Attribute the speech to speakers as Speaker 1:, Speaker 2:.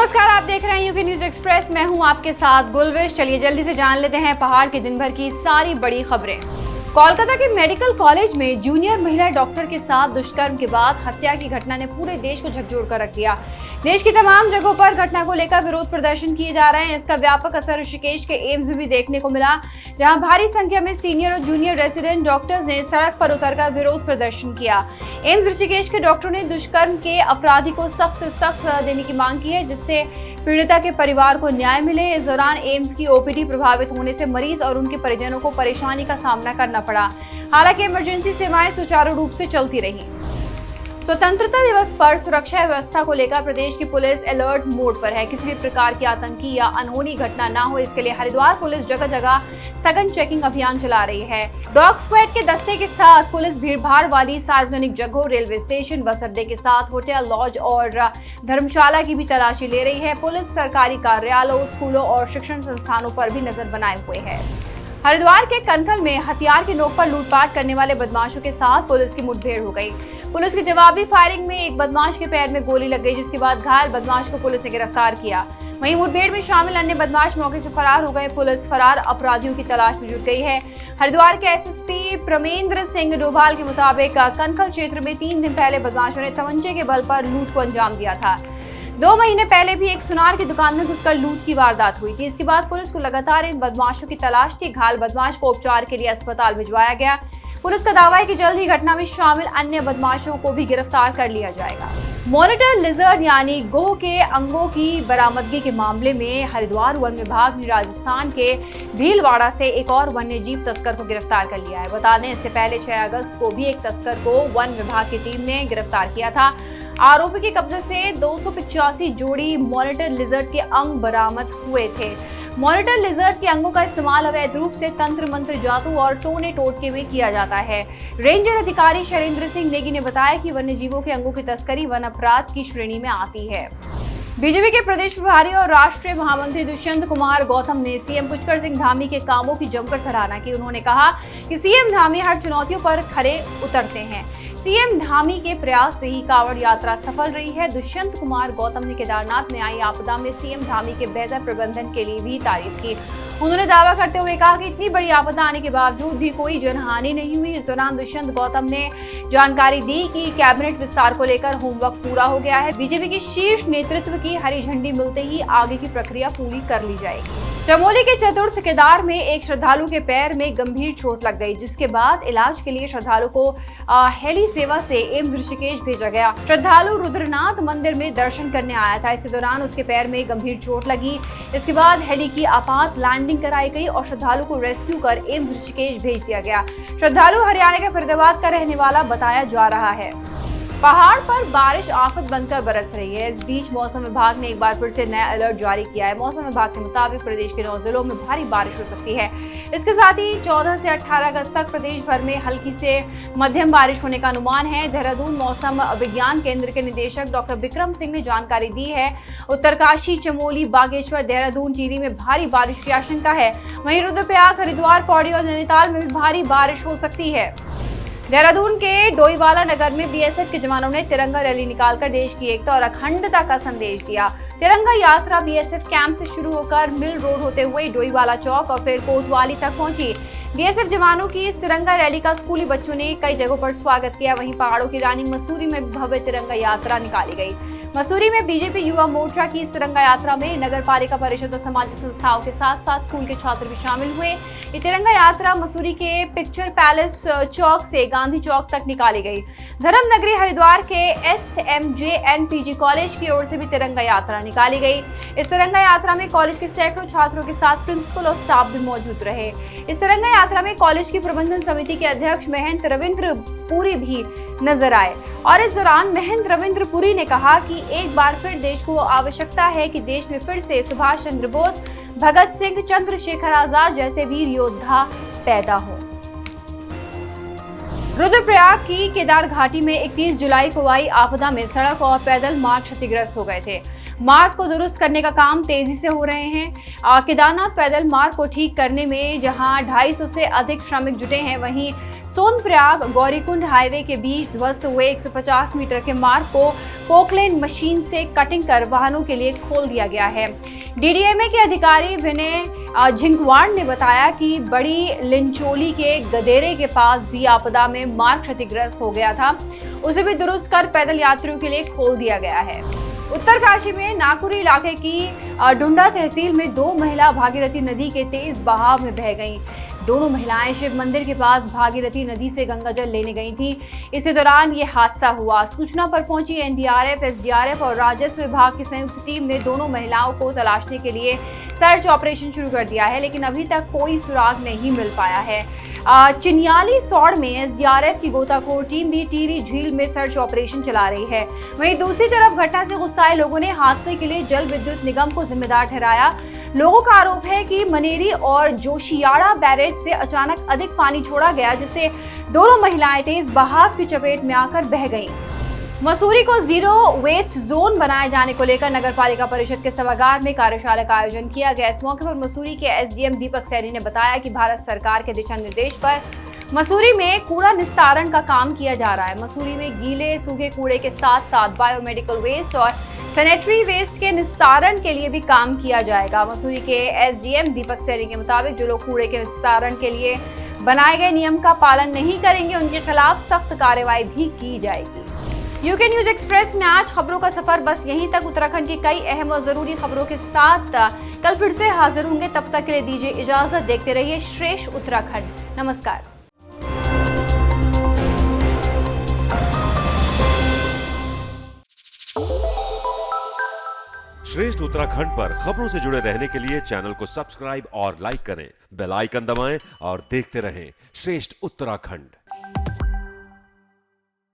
Speaker 1: नमस्कार, आप देख रहे हैं यूके न्यूज एक्सप्रेस। मैं हूं आपके साथ गुलविश। चलिए जल्दी से जान लेते हैं पहाड़ के दिन भर की सारी बड़ी खबरें। कोलकाता के मेडिकल कॉलेज में जूनियर महिला डॉक्टर के साथ दुष्कर्म के बाद हत्या की घटना ने पूरे देश को झकझोर कर रख दिया। देश की तमाम जगहों पर घटना को लेकर विरोध प्रदर्शन किए जा रहे हैं। इसका व्यापक असर ऋषिकेश के एम्स में भी देखने को मिला, जहां भारी संख्या में सीनियर और जूनियर रेजिडेंट डॉक्टर्स ने सड़क पर उतरकर विरोध प्रदर्शन किया। एम्स ऋषिकेश के डॉक्टरों ने दुष्कर्म के अपराधी को सख्त से सख्त सजा देने की मांग की है, जिससे पीड़िता के परिवार को न्याय मिले। इस दौरान एम्स की ओपीडी प्रभावित होने से मरीज और उनके परिजनों को परेशानी का सामना करना पड़ा। हालांकि इमरजेंसी सेवाएं सुचारू रूप से चलती रहीं। स्वतंत्रता दिवस पर सुरक्षा व्यवस्था को लेकर प्रदेश की पुलिस अलर्ट मोड पर है। किसी भी प्रकार की आतंकी या अनहोनी घटना न हो, इसके लिए हरिद्वार पुलिस जगह जगह सघन चेकिंग अभियान चला रही है। डॉग स्क्वाड के दस्ते के साथ पुलिस भीड़भाड़ वाली सार्वजनिक जगहों, रेलवे स्टेशन, बस अड्डे के साथ होटल, लॉज और धर्मशाला की भी तलाशी ले रही है। पुलिस सरकारी कार्यालयों, स्कूलों और शिक्षण संस्थानों पर भी नजर बनाए हुए है। हरिद्वार के कनखल में हथियार के नोक पर लूटपाट करने वाले बदमाशों के साथ पुलिस की मुठभेड़ हो गई। पुलिस की जवाबी फायरिंग में एक बदमाश के पैर में गोली लग गई, जिसके बाद घायल बदमाश को पुलिस ने गिरफ्तार किया। वहीं मुठभेड़ में शामिल अन्य बदमाश मौके से फरार हो गए। पुलिस फरार अपराधियों की तलाश में जुट गई है। हरिद्वार के एसएसपी प्रमेंद्र सिंह डोभाल के मुताबिक कनखल क्षेत्र में 3 दिन पहले बदमाशों ने तमंचे के बल पर लूट को अंजाम दिया था। 2 महीने पहले भी एक सुनार की दुकान में घुसकर लूट की वारदात हुई थी। इसके बाद पुलिस को लगातार इन बदमाशों की तलाश थी। घायल बदमाश को उपचार के लिए अस्पताल भिजवाया गया। पुलिस का दावा है कि जल्द ही घटना में शामिल अन्य बदमाशों को भी गिरफ्तार कर लिया जाएगा। मॉनिटर लिजर्ड यानी गोह के अंगों की बरामदगी के मामले में हरिद्वार वन विभाग ने राजस्थान के भीलवाड़ा से एक और वन्यजीव तस्कर को गिरफ्तार कर लिया है। बता दें, इससे पहले 6 अगस्त को भी एक तस्कर को वन विभाग की टीम ने गिरफ्तार किया था। आरोपी के कब्जे से 285 जोड़ी मॉनिटर लिजर्ड के अंग बरामद हुए थे। मॉनिटर लिजर्ड के अंगों का इस्तेमाल अवैध रूप से तंत्र मंत्र, जादू और टोने टोटके में किया जाता है। रेंजर अधिकारी शैलेंद्र सिंह नेगी ने बताया कि वन्यजीवों के अंगों की तस्करी वन अपराध की श्रेणी में आती है। बीजेपी के प्रदेश प्रभारी और राष्ट्रीय महामंत्री दुष्यंत कुमार गौतम ने सीएम पुष्कर सिंह धामी के कामों की जमकर सराहना की। उन्होंने कहा कि सीएम धामी हर चुनौतियों पर खरे उतरते हैं। सीएम धामी के प्रयास से ही कांवड़ यात्रा सफल रही है। दुष्यंत कुमार गौतम ने केदारनाथ में आई आपदा में सीएम धामी के बेहतर प्रबंधन के लिए भी तारीफ की। उन्होंने दावा करते हुए कहा कि इतनी बड़ी आपदा आने के बावजूद भी कोई जनहानि नहीं हुई। इस दौरान दुष्यंत गौतम ने जानकारी दी कि कैबिनेट विस्तार को लेकर होमवर्क पूरा हो गया है। बीजेपी के शीर्ष नेतृत्व की हरी झंडी मिलते ही आगे की प्रक्रिया पूरी कर ली जाएगी। चमोली के चतुर्थ केदार में एक श्रद्धालु के पैर में गंभीर चोट लग गई, जिसके बाद इलाज के लिए श्रद्धालु को हेली सेवा से एम्स ऋषिकेश भेजा गया। श्रद्धालु रुद्रनाथ मंदिर में दर्शन करने आया था। इसी दौरान उसके पैर में गंभीर चोट लगी। इसके बाद हेली की आपात लैंडिंग कराई गई और श्रद्धालु को रेस्क्यू कर एम्स ऋषिकेश भेज दिया गया। श्रद्धालु हरियाणा के फरीदाबाद का रहने वाला बताया जा रहा है। पहाड़ पर बारिश आफत बनकर बरस रही है। इस बीच मौसम विभाग ने एक बार फिर से नया अलर्ट जारी किया है। मौसम विभाग के मुताबिक प्रदेश के 9 जिलों में भारी बारिश हो सकती है। इसके साथ ही 14 से 18 अगस्त तक प्रदेश भर में हल्की से मध्यम बारिश होने का अनुमान है। देहरादून मौसम विज्ञान केंद्र के निदेशक डॉक्टर विक्रम सिंह ने जानकारी दी है। उत्तरकाशी, चमोली, बागेश्वर, देहरादून, टिहरी में भारी बारिश की आशंका है। वहीं रुद्रप्रयाग, हरिद्वार, पौड़ी और नैनीताल में भी भारी बारिश हो सकती है। देहरादून के डोईवाला नगर में बीएसएफ के जवानों ने तिरंगा रैली निकालकर देश की एकता और अखंडता का संदेश दिया। तिरंगा यात्रा बीएसएफ कैंप से शुरू होकर मिल रोड होते हुए डोईवाला चौक और फिर कोतवाली तक पहुंची। बीएसएफ जवानों की इस तिरंगा रैली का स्कूली बच्चों ने कई जगहों पर स्वागत किया। वहीं पहाड़ों की रानी मसूरी में भव्य तिरंगा यात्रा निकाली गई। मसूरी में बीजेपी युवा मोर्चा की इस तिरंगा यात्रा में नगर पालिका परिषद और सामाजिक संस्थाओं के साथ साथ स्कूल के छात्र भी शामिल हुए। ये तिरंगा यात्रा मसूरी के पिक्चर पैलेस चौक से गांधी चौक तक निकाली गई। धर्म नगरी हरिद्वार के SMJNPG कॉलेज की ओर से भी तिरंगा यात्रा निकाली गई। इस तिरंगा यात्रा में कॉलेज के सैकड़ों छात्रों के साथ प्रिंसिपल और स्टाफ भी मौजूद रहे। इस तिरंगा यात्रा में कॉलेज की प्रबंधन समिति के अध्यक्ष महंत रविंद्र पुरी भी नजर आए और इस दौरान महंत रविंद्र पुरी ने कहा कि एक बार फिर देश को आवश्यकता है कि देश में फिर से सुभाष चंद्र बोस, भगत सिंह, चंद्रशेखर आजाद जैसे वीर योद्धा पैदा हो। रुद्रप्रयाग की केदार घाटी में 31 जुलाई को आई आपदा में सड़क और पैदल मार्ग क्षतिग्रस्त हो गए थे। मार्ग को दुरुस्त करने का काम तेजी से हो रहे हैं। केदारनाथ पैदल मार्ग को ठीक करने में जहां 250 से अधिक श्रमिक जुटे हैं, वहीं सोनप्रयाग गौरीकुंड हाईवे के बीच ध्वस्त हुए 150 मीटर के मार्ग को पोकलेन मशीन से कटिंग कर वाहनों के लिए खोल दिया गया है। डीडीएमए के अधिकारी विनय झिंकवाड़ ने बताया कि बड़ी लिंचोली के गदेरे के पास भी आपदा में मार्ग क्षतिग्रस्त हो गया था, उसे भी दुरुस्त कर पैदल यात्रियों के लिए खोल दिया गया है। उत्तरकाशी में नाकुरी इलाके की डुंडा तहसील में 2 महिला भागीरथी नदी के तेज बहाव में बह गईं। दोनों महिलाएं शिव मंदिर के पास भागीरथी नदी से गंगा जल लेने गई थी। इसी दौरान ये हादसा हुआ। सूचना पर पहुंची एनडीआरएफ, एसडीआरएफ और राजस्व विभाग की संयुक्त टीम ने दोनों महिलाओं को तलाशने के लिए सर्च ऑपरेशन शुरू कर दिया है, लेकिन अभी तक कोई सुराग नहीं मिल पाया है। चिन्याली सौड़ में एसडीआरएफ की गोताखोर टीम भी टिहरी झील में सर्च ऑपरेशन चला रही है। वहीं दूसरी तरफ घटना से गुस्साए लोगों ने हादसे के लिए जल विद्युत निगम को जिम्मेदार ठहराया। लोगों का आरोप है कि मनेरी और जोशियाड़ा बैरेज से अचानक अधिक पानी छोड़ा गया, जिससे दोनों महिलाएं तेज बहाव की चपेट में आकर बह गईं। मसूरी को जीरो वेस्ट जोन बनाए जाने को लेकर नगर पालिका परिषद के सभागार में कार्यशाला का आयोजन किया गया। इस मौके पर मसूरी के एसडीएम दीपक सैनी ने बताया कि भारत सरकार के दिशा निर्देश पर मसूरी में कूड़ा निस्तारण का काम किया जा रहा है। मसूरी में गीले सूखे कूड़े के साथ साथ बायोमेडिकल वेस्ट और सैनिटरी वेस्ट के निस्तारण के लिए भी काम किया जाएगा। मसूरी के एसडीएम दीपक सैनी के मुताबिक जो लोग कूड़े के निस्तारण के लिए बनाए गए नियम का पालन नहीं करेंगे, उनके खिलाफ सख्त कार्रवाई भी की जाएगी। यूके न्यूज एक्सप्रेस में आज खबरों का सफर बस यहीं तक। उत्तराखंड की कई अहम और जरूरी खबरों के साथ कल फिर से हाजिर होंगे। तब तक के लिए दीजिए इजाजत। देखते रहिए श्रेष्ठ उत्तराखंड। नमस्कार।
Speaker 2: श्रेष्ठ उत्तराखंड पर खबरों से जुड़े रहने के लिए चैनल को सब्सक्राइब और लाइक करें, बेल आइकन दबाएं और देखते रहें श्रेष्ठ उत्तराखंड।